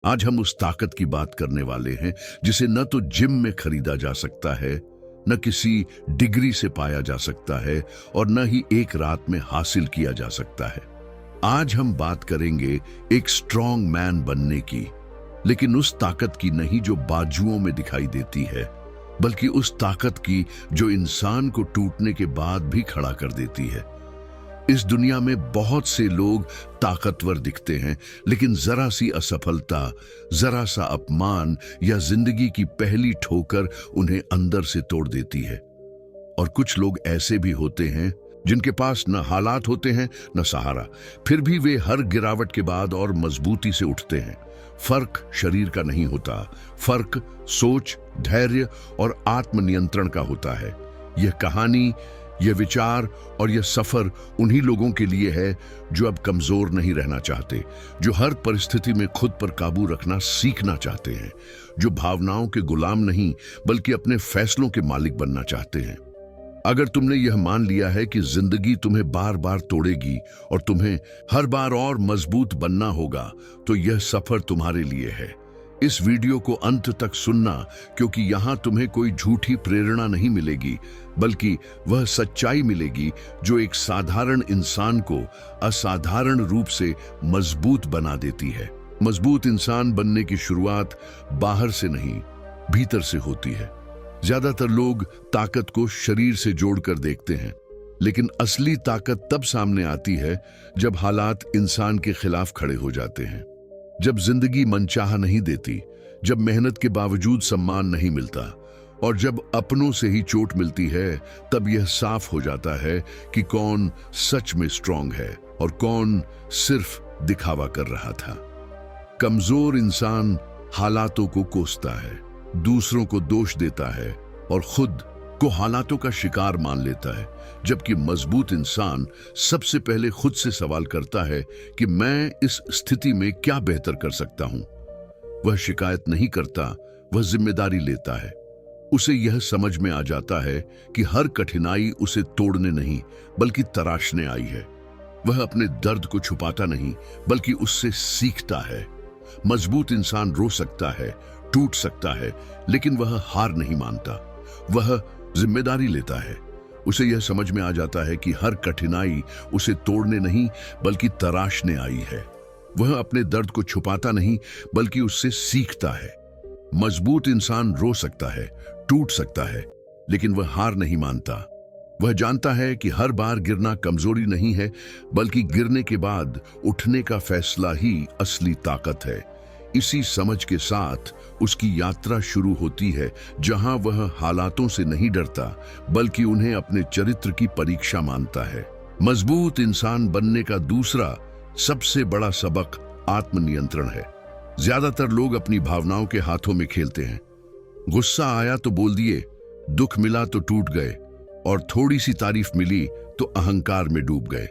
आज हम उस ताकत की बात करने वाले हैं जिसे न तो जिम में खरीदा जा सकता है, न किसी डिग्री से पाया जा सकता है और न ही एक रात में हासिल किया जा सकता है। आज हम बात करेंगे एक स्ट्रॉन्ग मैन बनने की, लेकिन उस ताकत की नहीं जो बाजुओं में दिखाई देती है, बल्कि उस ताकत की जो इंसान को टूटने के बाद भी खड़ा कर देती है। इस दुनिया में बहुत से लोग ताकतवर दिखते हैं, लेकिन जरा सी असफलता, जरा सा अपमान या जिंदगी की पहली ठोकर उन्हें अंदर से तोड़ देती है। और कुछ लोग ऐसे भी होते हैं जिनके पास न हालात होते हैं न सहारा, फिर भी वे हर गिरावट के बाद और मजबूती से उठते हैं। फर्क शरीर का नहीं होता, फर्क सोच, धैर्य और आत्मनियंत्रण का होता है। यह कहानी, यह विचार और यह सफर उन्हीं लोगों के लिए है जो अब कमजोर नहीं रहना चाहते, जो हर परिस्थिति में खुद पर काबू रखना सीखना चाहते हैं, जो भावनाओं के गुलाम नहीं बल्कि अपने फैसलों के मालिक बनना चाहते हैं। अगर तुमने यह मान लिया है कि जिंदगी तुम्हें बार बार तोड़ेगी और तुम्हें हर बार और मजबूत बनना होगा, तो यह सफर तुम्हारे लिए है। इस वीडियो को अंत तक सुनना, क्योंकि यहां तुम्हें कोई झूठी प्रेरणा नहीं मिलेगी, बल्कि वह सच्चाई मिलेगी जो एक साधारण इंसान को असाधारण रूप से मजबूत बना देती है। मजबूत इंसान बनने की शुरुआत बाहर से नहीं, भीतर से होती है। ज्यादातर लोग ताकत को शरीर से जोड़कर देखते हैं, लेकिन असली ताकत तब सामने आती है जब हालात इंसान के खिलाफ खड़े हो जाते हैं, जब जिंदगी मनचाहा नहीं देती, जब मेहनत के बावजूद सम्मान नहीं मिलता और जब अपनों से ही चोट मिलती है। तब यह साफ हो जाता है कि कौन सच में स्ट्रांग है और कौन सिर्फ दिखावा कर रहा था। कमजोर इंसान हालातों को कोसता है, दूसरों को दोष देता है और खुद को हालातों का शिकार मान लेता है, जबकि मजबूत इंसान सबसे पहले खुद से सवाल करता है कि मैं इस स्थिति में क्या बेहतर कर सकता हूं। वह शिकायत नहीं करता, वह जिम्मेदारी लेता है। उसे यह समझ में आ जाता है कि हर कठिनाई उसे तोड़ने नहीं बल्कि तराशने आई है। वह अपने दर्द को छुपाता नहीं बल्कि उससे सीखता है। मजबूत इंसान रो सकता है, टूट सकता है, लेकिन वह हार नहीं मानता। वह जिम्मेदारी लेता है। उसे यह समझ में आ जाता है कि हर कठिनाई उसे तोड़ने नहीं बल्कि तराशने आई है। वह अपने दर्द को छुपाता नहीं बल्कि उससे सीखता है। मजबूत इंसान रो सकता है, टूट सकता है, लेकिन वह हार नहीं मानता। वह जानता है कि हर बार गिरना कमजोरी नहीं है, बल्कि गिरने के बाद उठने का फैसला ही असली ताकत है। इसी समझ के साथ उसकी यात्रा शुरू होती है, जहां वह हालातों से नहीं डरता बल्कि उन्हें अपने चरित्र की परीक्षा मानता है। मजबूत इंसान बनने का दूसरा सबसे बड़ा सबक आत्मनियंत्रण है। ज्यादातर लोग अपनी भावनाओं के हाथों में खेलते हैं। गुस्सा आया तो बोल दिए, दुख मिला तो टूट गए और थोड़ी सी तारीफ मिली तो अहंकार में डूब गए।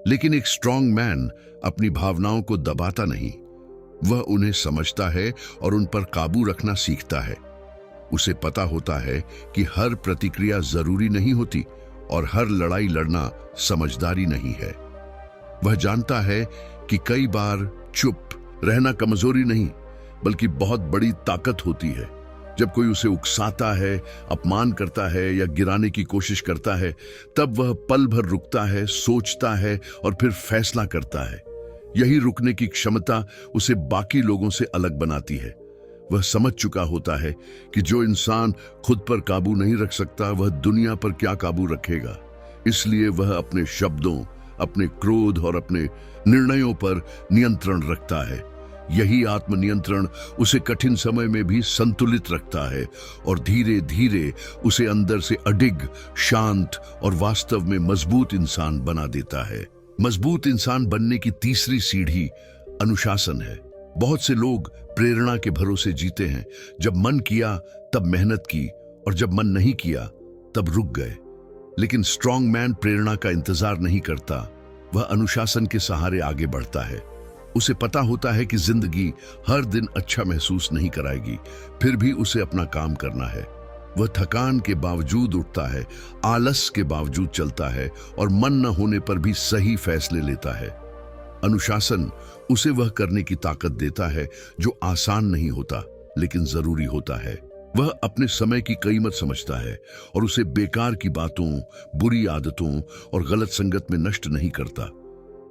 लेकिन एक स्ट्रॉन्ग मैन अपनी भावनाओं को दबाता नहीं, वह उन्हें समझता है और उन पर काबू रखना सीखता है। उसे पता होता है कि हर प्रतिक्रिया जरूरी नहीं होती और हर लड़ाई लड़ना समझदारी नहीं है। वह जानता है कि कई बार चुप रहना कमजोरी नहीं बल्कि बहुत बड़ी ताकत होती है। जब कोई उसे उकसाता है, अपमान करता है या गिराने की कोशिश करता है, तब वह पल भर रुकता है, सोचता है और फिर फैसला करता है। यही रुकने की क्षमता उसे बाकी लोगों से अलग बनाती है। वह समझ चुका होता है कि जो इंसान खुद पर काबू नहीं रख सकता, वह दुनिया पर क्या काबू रखेगा। इसलिए वह अपने शब्दों, अपने क्रोध और अपने निर्णयों पर नियंत्रण रखता है। यही आत्मनियंत्रण उसे कठिन समय में भी संतुलित रखता है और धीरे धीरे उसे अंदर से अडिग, शांत और वास्तव में मजबूत इंसान बना देता है। मजबूत इंसान बनने की तीसरी सीढ़ी अनुशासन है। बहुत से लोग प्रेरणा के भरोसे जीते हैं। जब मन किया तब मेहनत की और जब मन नहीं किया तब रुक गए। लेकिन स्ट्रॉन्ग मैन प्रेरणा का इंतजार नहीं करता, वह अनुशासन के सहारे आगे बढ़ता है। उसे पता होता है कि जिंदगी हर दिन अच्छा महसूस नहीं कराएगी, फिर भी उसे अपना काम करना है। वह थकान के बावजूद उठता है, आलस के बावजूद चलता है और मन न होने पर भी सही फैसले लेता है। अनुशासन उसे वह करने की ताकत देता है जो आसान नहीं होता लेकिन जरूरी होता है। वह अपने समय की कीमत समझता है और उसे बेकार की बातों, बुरी आदतों और गलत संगत में नष्ट नहीं करता।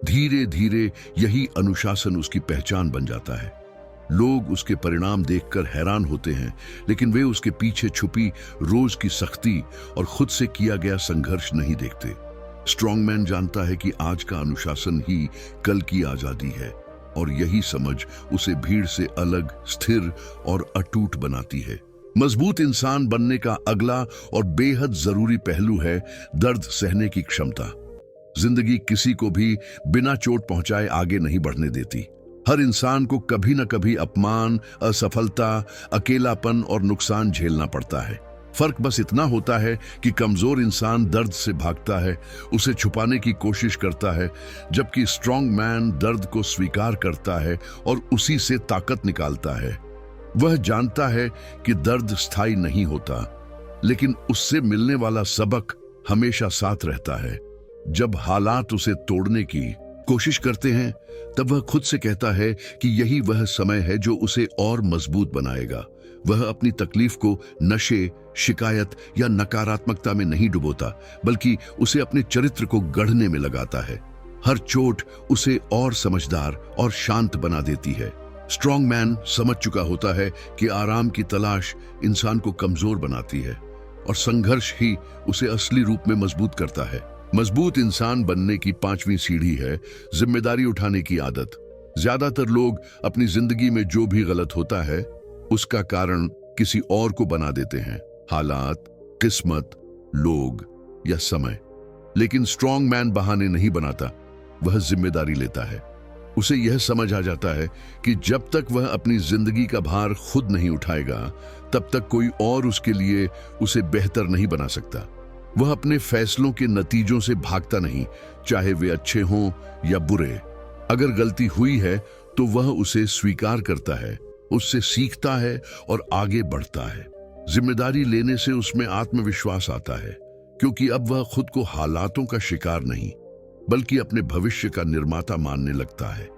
धीरे धीरे यही अनुशासन उसकी पहचान बन जाता है। लोग उसके परिणाम देखकर हैरान होते हैं, लेकिन वे उसके पीछे छुपी रोज की सख्ती और खुद से किया गया संघर्ष नहीं देखते। स्ट्रॉन्गमैन जानता है कि आज का अनुशासन ही कल की आजादी है, और यही समझ उसे भीड़ से अलग, स्थिर और अटूट बनाती है। मजबूत इंसान बनने का अगला और बेहद जरूरी पहलू है दर्द सहने की क्षमता। जिंदगी किसी को भी बिना चोट पहुंचाए आगे नहीं बढ़ने देती। हर इंसान को कभी न कभी अपमान, असफलता, अकेलापन और नुकसान झेलना पड़ता है। फर्क बस इतना होता है कि कमजोर इंसान दर्द से भागता है, उसे छुपाने की कोशिश करता है, जबकि स्ट्रॉन्ग मैन दर्द को स्वीकार करता है और उसी से ताकत निकालता है। वह जानता है कि दर्द स्थायी नहीं होता, लेकिन उससे मिलने वाला सबक हमेशा साथ रहता है। जब हालात उसे तोड़ने की कोशिश करते हैं, तब वह खुद से कहता है कि यही वह समय है जो उसे और मजबूत बनाएगा। वह अपनी तकलीफ को नशे, शिकायत या नकारात्मकता में नहीं डुबोता, बल्कि उसे अपने चरित्र को गढ़ने में लगाता है। हर चोट उसे और समझदार और शांत बना देती है। स्ट्रॉन्ग मैन समझ चुका होता है कि आराम की तलाश इंसान को कमजोर बनाती है और संघर्ष ही उसे असली रूप में मजबूत करता है। मजबूत इंसान बनने की 5वीं सीढ़ी है जिम्मेदारी उठाने की आदत। ज्यादातर लोग अपनी जिंदगी में जो भी गलत होता है उसका कारण किसी और को बना देते हैं, हालात, किस्मत, लोग या समय। लेकिन स्ट्रॉन्ग मैन बहाने नहीं बनाता, वह जिम्मेदारी लेता है। उसे यह समझ आ जाता है कि जब तक वह अपनी जिंदगी का भार खुद नहीं उठाएगा, तब तक कोई और उसके लिए उसे बेहतर नहीं बना सकता। वह अपने फैसलों के नतीजों से भागता नहीं, चाहे वे अच्छे हों या बुरे। अगर गलती हुई है तो वह उसे स्वीकार करता है, उससे सीखता है और आगे बढ़ता है। जिम्मेदारी लेने से उसमें आत्मविश्वास आता है, क्योंकि अब वह खुद को हालातों का शिकार नहीं, बल्कि अपने भविष्य का निर्माता मानने लगता है।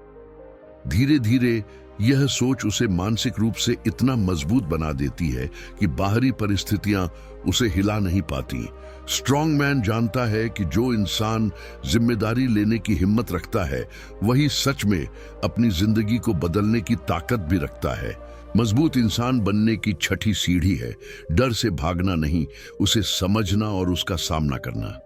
धीरे धीरे यह सोच उसे मानसिक रूप से इतना मजबूत बना देती है कि बाहरी परिस्थितियां उसे हिला नहीं पाती। स्ट्रॉन्ग मैन जानता है कि जो इंसान जिम्मेदारी लेने की हिम्मत रखता है, वही सच में अपनी जिंदगी को बदलने की ताकत भी रखता है। मजबूत इंसान बनने की 6ठी सीढ़ी है डर से भागना नहीं, उसे समझना और उसका सामना करना।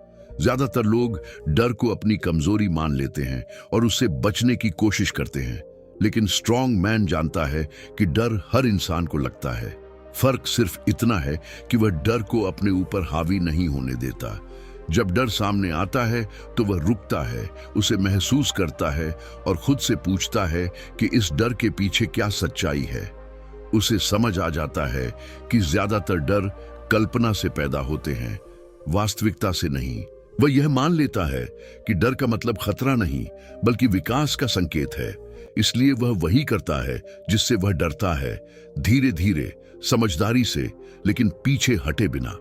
ज्यादातर लोग डर को अपनी कमजोरी मान लेते हैं और उससे बचने की कोशिश करते हैं, लेकिन स्ट्रॉन्ग मैन जानता है कि डर हर इंसान को लगता है। फर्क सिर्फ इतना है कि वह डर को अपने ऊपर हावी नहीं होने देता। जब डर सामने आता है तो वह रुकता है, उसे महसूस करता है और खुद से पूछता है कि इस डर के पीछे क्या सच्चाई है। उसे समझ आ जाता है कि ज्यादातर डर कल्पना से पैदा होते हैं, वास्तविकता से नहीं। वह यह मान लेता है कि डर का मतलब खतरा नहीं, बल्कि विकास का संकेत है। इसलिए वह वही करता है जिससे वह डरता है, धीरे धीरे, समझदारी से, लेकिन पीछे हटे बिना।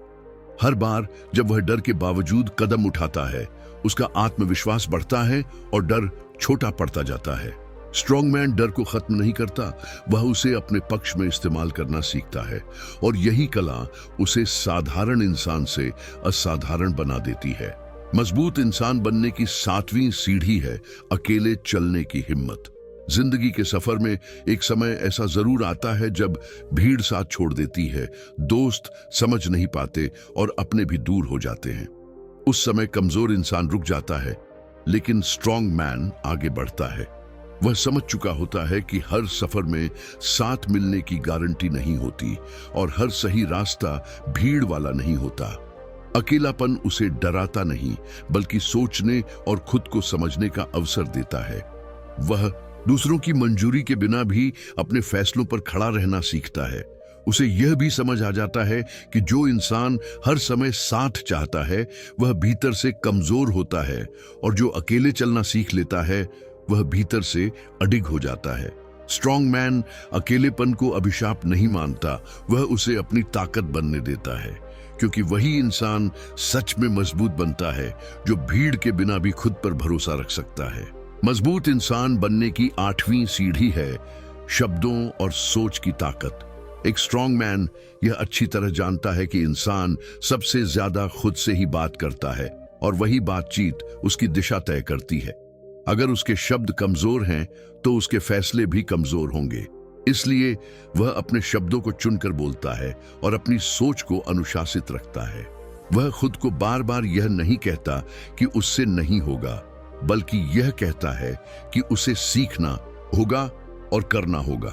हर बार जब वह डर के बावजूद कदम उठाता है, उसका आत्मविश्वास बढ़ता है और डर छोटा पड़ता जाता है। स्ट्रॉन्ग मैन डर को खत्म नहीं करता, वह उसे अपने पक्ष में इस्तेमाल करना सीखता है, और यही कला उसे साधारण इंसान से असाधारण बना देती है। मजबूत इंसान बनने की 7वीं सीढ़ी है अकेले चलने की हिम्मत। जिंदगी के सफर में एक समय ऐसा जरूर आता है जब भीड़ साथ छोड़ देती है, दोस्त समझ नहीं पाते और अपने भी दूर हो जाते हैं। उस समय कमजोर इंसान रुक जाता है, लेकिन स्ट्रॉन्ग मैन आगे बढ़ता है। वह समझ चुका होता है कि हर सफर में साथ मिलने की गारंटी नहीं होती और हर सही रास्ता भीड़ वाला नहीं होता। अकेलापन उसे डराता नहीं, बल्कि सोचने और खुद को समझने का अवसर देता है। वह दूसरों की मंजूरी के बिना भी अपने फैसलों पर खड़ा रहना सीखता है। उसे यह भी समझ आ जाता है कि जो इंसान हर समय साथ चाहता है, वह भीतर से कमजोर होता है, और जो अकेले चलना सीख लेता है, वह भीतर से अडिग हो जाता है। स्ट्रॉन्ग मैन अकेलेपन को अभिशाप नहीं मानता, वह उसे अपनी ताकत बनने देता है, क्योंकि वही इंसान सच में मजबूत बनता है जो भीड़ के बिना भी खुद पर भरोसा रख सकता है। मजबूत इंसान बनने की 8वीं सीढ़ी है शब्दों और सोच की ताकत। एक स्ट्रॉन्ग मैन यह अच्छी तरह जानता है कि इंसान सबसे ज्यादा खुद से ही बात करता है और वही बातचीत उसकी दिशा तय करती है। अगर उसके शब्द कमजोर हैं तो उसके फैसले भी कमजोर होंगे। इसलिए वह अपने शब्दों को चुनकर बोलता है और अपनी सोच को अनुशासित रखता है। वह खुद को बार बार यह नहीं कहता कि उससे नहीं होगा, बल्कि यह कहता है कि उसे सीखना होगा और करना होगा।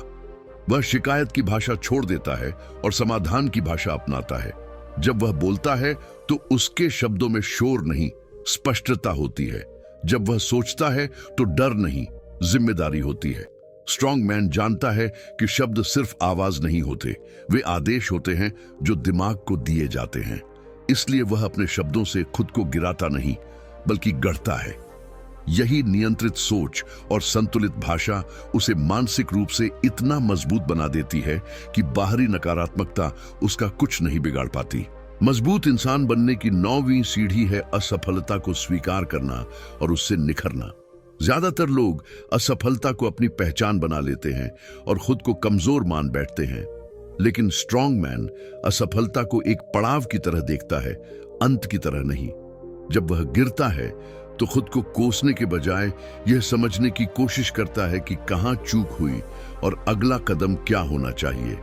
वह शिकायत की भाषा छोड़ देता है और समाधान की भाषा अपनाता है। जब वह बोलता है तो उसके शब्दों में शोर नहीं, स्पष्टता होती है। जब वह सोचता है तो डर नहीं, जिम्मेदारी होती है। स्ट्रॉन्ग मैन जानता है कि शब्द सिर्फ आवाज नहीं होते, वे आदेश होते हैं जो दिमाग को दिए जाते हैं। इसलिए वह अपने शब्दों से खुद को गिराता नहीं, बल्कि गढ़ता है। यही नियंत्रित सोच और संतुलित भाषा उसे मानसिक रूप से इतना मजबूत बना देती है कि बाहरी नकारात्मकता उसका कुछ नहीं बिगाड़ पाती। मजबूत इंसान बनने की 9वीं सीढ़ी है असफलता को स्वीकार करना और उससे निखरना। ज्यादातर लोग असफलता को अपनी पहचान बना लेते हैं और खुद को कमजोर मान बैठते हैं, लेकिन स्ट्रॉन्ग मैन असफलता को एक पड़ाव की तरह देखता है, अंत की तरह नहीं। जब वह गिरता है तो खुद को कोसने के बजाय यह समझने की कोशिश करता है कि कहां चूक हुई और अगला कदम क्या होना चाहिए।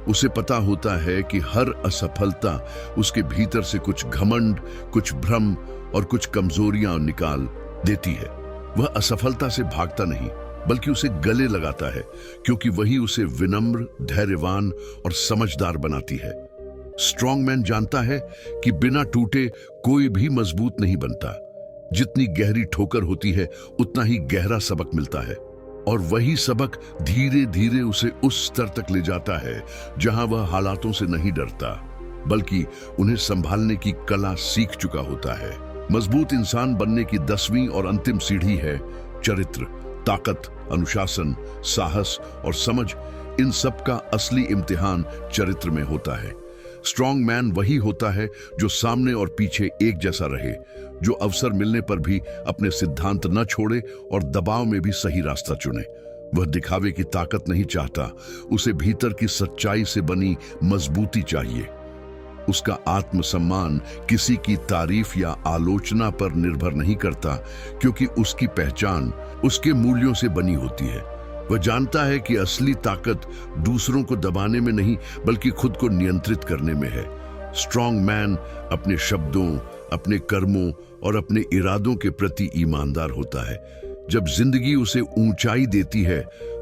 उसे पता होता है कि हर असफलता उसके भीतर से कुछ घमंड, कुछ भ्रम और कुछ कमजोरियां निकाल देती है। वह असफलता से भागता नहीं, बल्कि उसे गले लगाता है, क्योंकि वही उसे विनम्र, धैर्यवान और समझदार बनाती है। स्ट्रॉन्ग मैन जानता है कि बिना टूटे कोई भी मजबूत नहीं बनता। जितनी गहरी ठोकर होती है उतना ही गहरा सबक मिलता है, और वही सबक धीरे धीरे उसे उस स्तर तक ले जाता है जहां वह हालातों से नहीं डरता, बल्कि उन्हें संभालने की कला सीख चुका होता है। मजबूत इंसान बनने की 10वीं और अंतिम सीढ़ी है चरित्र, ताकत, अनुशासन, साहस और समझ। इन सब का असली इम्तिहान चरित्र में होता है। स्ट्रॉन्ग मैन वही होता है जो सामने और पीछे एक जैसा रहे, जो अवसर मिलने पर भी अपने सिद्धांत न छोड़े और दबाव में भी सही रास्ता चुने। वह दिखावे की ताकत नहीं चाहता, उसे भीतर की सच्चाई से बनी मजबूती चाहिए। उसका आत्मसम्मान किसी की तारीफ या आलोचना पर निर्भर नहीं करता, क्योंकि उसकी पहचान उसके मूल्यों से बनी होती है। वह जानता है कि असली ताकत दूसरों को दबाने में नहीं, बल्कि खुद को नियंत्रित करने में है। स्ट्रॉन्ग मैन अपने शब्दों, अपने कर्मों और अपने इरादों के प्रति ईमानदार होता है। जब जिंदगी उसे ऊंचाई देती है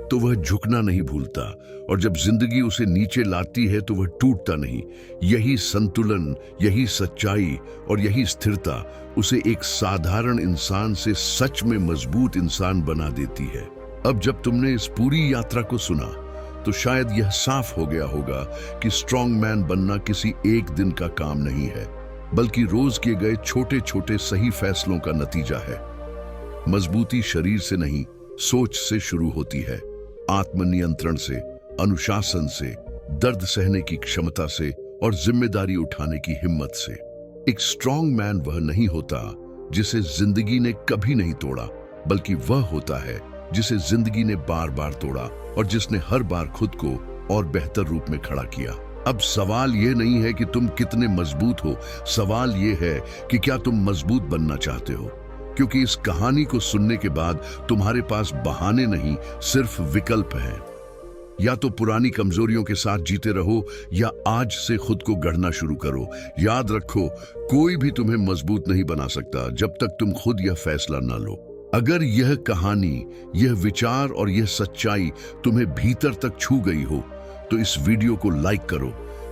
तो वह झुकना नहीं भूलता, और जब जिंदगी उसे नीचे लाती है तो वह टूटता नहीं। यही संतुलन, यही सच्चाई और यही स्थिरता उसे एक साधारण इंसान से सच में मजबूत इंसान बना देती है। अब जब तुमने इस पूरी यात्रा को सुना तो शायद यह साफ हो गया होगा कि स्ट्रॉन्ग मैन बनना किसी एक दिन का काम नहीं है, बल्कि रोज किए गए छोटे छोटे सही फैसलों का नतीजा है। मजबूती शरीर से नहीं, सोच से शुरू होती है। आत्मनियंत्रण से, अनुशासन से, दर्द सहने की क्षमता से और जिम्मेदारी उठाने की हिम्मत से। एक स्ट्रॉन्ग मैन वह नहीं होता जिसे जिंदगी ने कभी नहीं तोड़ा, बल्कि वह होता है जिसे जिंदगी ने बार बार तोड़ा और जिसने हर बार खुद को और बेहतर रूप में खड़ा किया। अब सवाल यह नहीं है कि तुम कितने मजबूत हो, सवाल यह है कि क्या तुम मजबूत बनना चाहते हो। क्योंकि इस कहानी को सुनने के बाद तुम्हारे पास बहाने नहीं, सिर्फ विकल्प हैं। या तो पुरानी कमजोरियों के साथ जीते रहो, या आज से खुद को गढ़ना शुरू करो। याद रखो, कोई भी तुम्हें मजबूत नहीं बना सकता जब तक तुम खुद यह फैसला न लो। अगर यह कहानी, यह विचार और यह सच्चाई तुम्हें भीतर तक छू गई हो तो इस वीडियो को लाइक करो,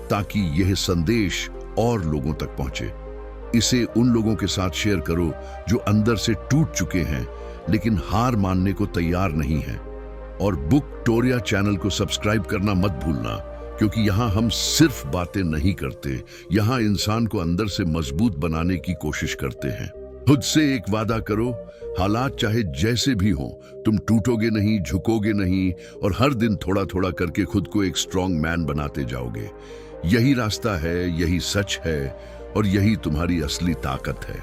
ताकि यह संदेश और लोगों तक पहुंचे। इसे उन लोगों के साथ शेयर करो जो अंदर से टूट चुके हैं लेकिन हार मानने को तैयार नहीं हैं। और बुकटोरिया चैनल को सब्सक्राइब करना मत भूलना, क्योंकि यहाँ हम सिर्फ बातें नहीं करते, यहाँ इंसान को अंदर से मजबूत बनाने की कोशिश करते हैं। खुद से एक वादा करो, हालात चाहे जैसे भी हो, तुम टूटोगे नहीं, झुकोगे नहीं, और हर दिन थोड़ा थोड़ा करके खुद को एक स्ट्रॉन्ग मैन बनाते जाओगे। यही रास्ता है, यही सच है, और यही तुम्हारी असली ताकत है।